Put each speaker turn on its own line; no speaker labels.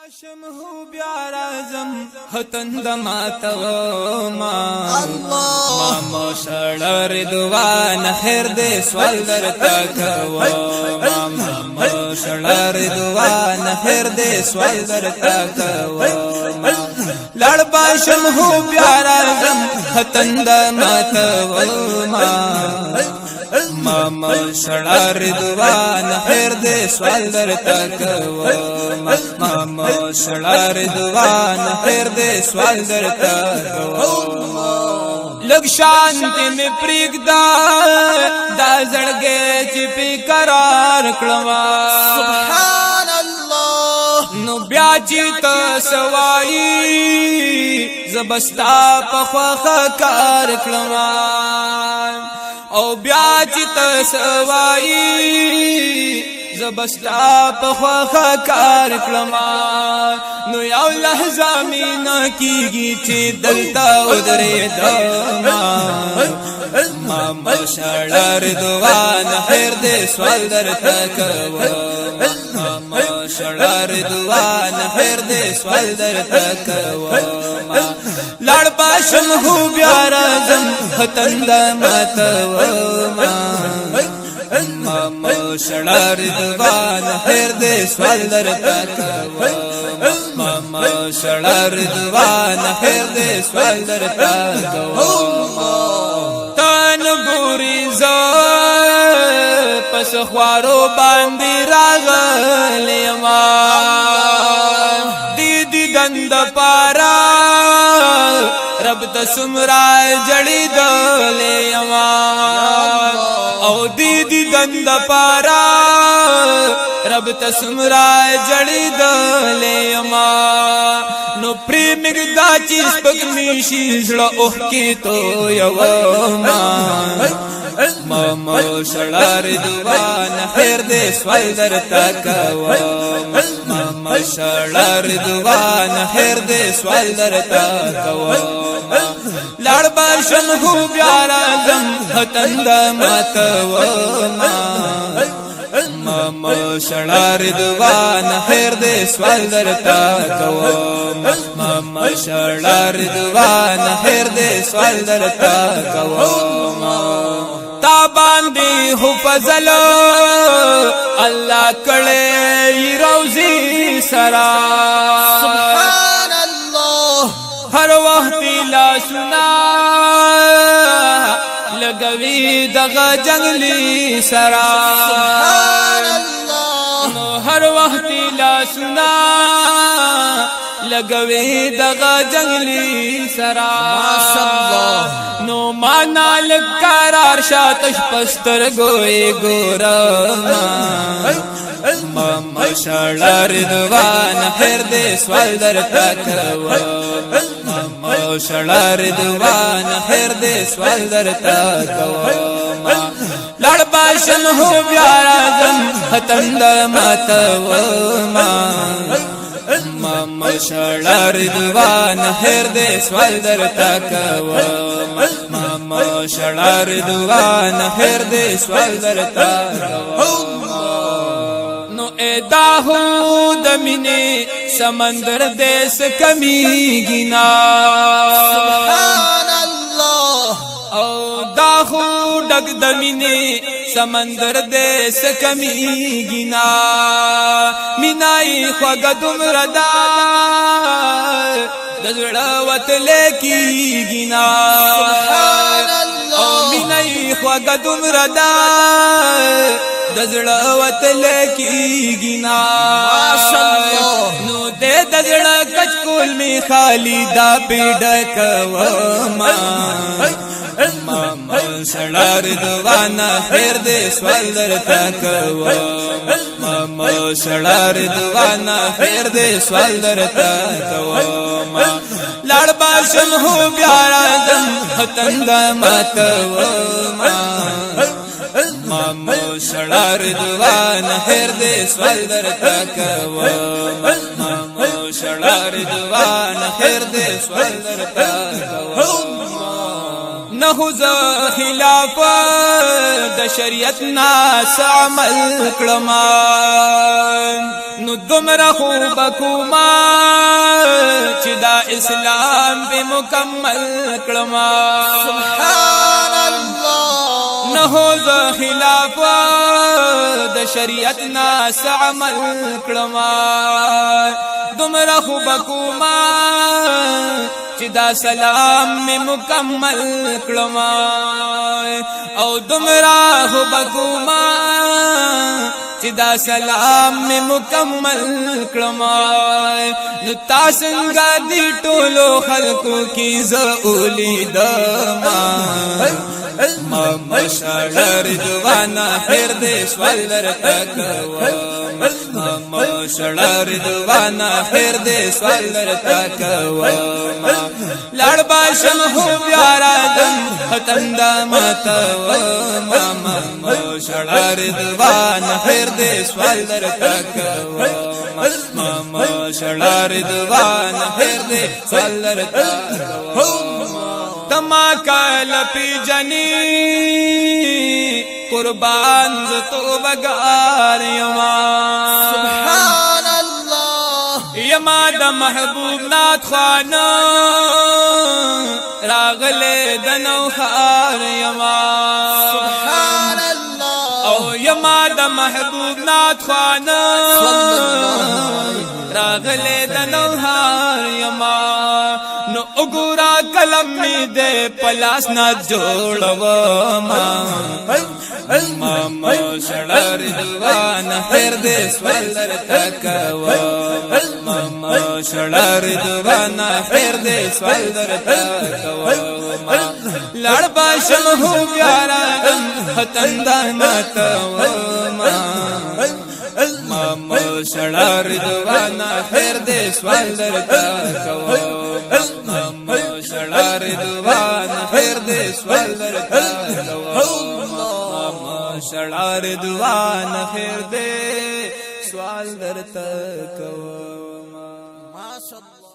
باشم هو بیا رازم هتند ماتو ما مشړ رضوان خیر دې سوال درته کوو ما مشړ رضوان خیر دې سوال درته کوو لړ باشم هو بیا رازم هتند ماتو ما شړا رضوان خیر دې سوال درته کوم ما شړا رضوان خیر دې سوال درته کوم لګ شانتی می پریږدا دا زړګې چې په قرار کړم
سبحان الله
نو بیا چې ته سوای زبستا په خوا کار کړم او بیا چې ته سوای زبستا په خوا کار کړم نو یو لحظه مینا کیږي چې دلته ودرېدم ما مشړ رضوان خیر دې سوال درته کوم ما مشړ رضوان خیر دې سوال درته کوم لړ باشم هو بیا رازم هتند ماتو ما مشړ رضوان خیر دې سوال درته کوم ما مشړ رضوان خیر دې سوال درته کوم تن ګوري ز پس خوارو باندې راغلی ما دې دند پارا رب تسمرا جړی دلې ما او دې دند پارا رب تسمرا جړی دلې ما نو پریم دا چې سپګمی شي زړه اوه کې تو یو ما شړا رضوان خیر دې سوال درته کوم ما شړا رضوان خیر دې سوال درته کوم لړ باشم هو بیا رازم هتند ماتو ما شړا رضوان خیر دې سوال درته کوم ما شړا رضوان خیر دې سوال درته کوم تا باندې هو فضل الله کړي روزي سرا
سبحان الله
هر وخت لا سنا لګوي دغه جنگلي سرا
سبحان الله
هر وخت لا سنا لګوي دغه جنگلي سرا
ماشاءالله
نو معنا لقرار شاتش پستر ګوي ګورم ما شړا رضوان خیر دې سوال درته کوم ما شړا رضوان خیر دې سوال درته کوم لړ باشم هو بیا رازم هتند ماتو ما شړا رضوان خیر دې سوال درته کوم ما شړا رضوان خیر دې سوال درته کوم نو ادا هو د مینې سمندر دې سکمیږي نا
سبحان الله
او دا هو ډګ د مینې سمندر دې سکمیږي نا مینای خوګ دومره دا د زړه وتلې کیږي نا
سبحان الله
او مینای خوګ دومره دا د زړه وتلې کیږي نا
ماشاءالله
نو دې د زړه کچ کول می خالی دا پیډ کوم ما شړا رضوان خیر دې سوال درته کوم ما شړا رضوان خیر دې سوال درته کوم لړ باشم هو بیا رازم هتند ماتو ما شړا رضوان خیر دې سوال درته کوم ما شړا رضوان خیر دې سوال درته کوم نه ز خلاف د شریعت ناس عمل کړما نو دومره خو بکوما چې دا اسلام به مکمل کړما
سبحان الله
نه ز خلاف د شریعت ناس عمل کړما دومره خو بکوما چې دا سلام می مکمل کړما او دومره خو بکوما چې دا سلام می مکمل کړما نو تاسو څنګه دی ټولو خلکو کی زولی دما ما مشعر رضوانا خیر دې سوالر تکوا ما مشعر رضوانا خیر دې سوالر تکوا لړ باشم هو پیارا دم ختند متوا ما مشعر رضوانا خیر دې سوالر تکوا ما مشعر رضوانا خیر دې سوالر تکوا تما کال پی جنی قربان زتو بگار یما
سبحان الله
یما د محبوب نات خوانا راغله دنو خار یما
سبحان الله
او یما د محبوب نات خوانا راغله دنو خار یما نو اگورا کلم می دے پلاس نہ جوڑو ما شڑر دوان خیر دے سوالر تکوا ما شڑر دوان خیر دے سوالر تکوا لڑ باشم ہو پیارا ختندان توا ما شڑر دوان خیر دے سوالر تکوا شړار دوان خیر دې سوالر تکوا شړار دوان خیر دې سوالر تکوا
ما شاء الله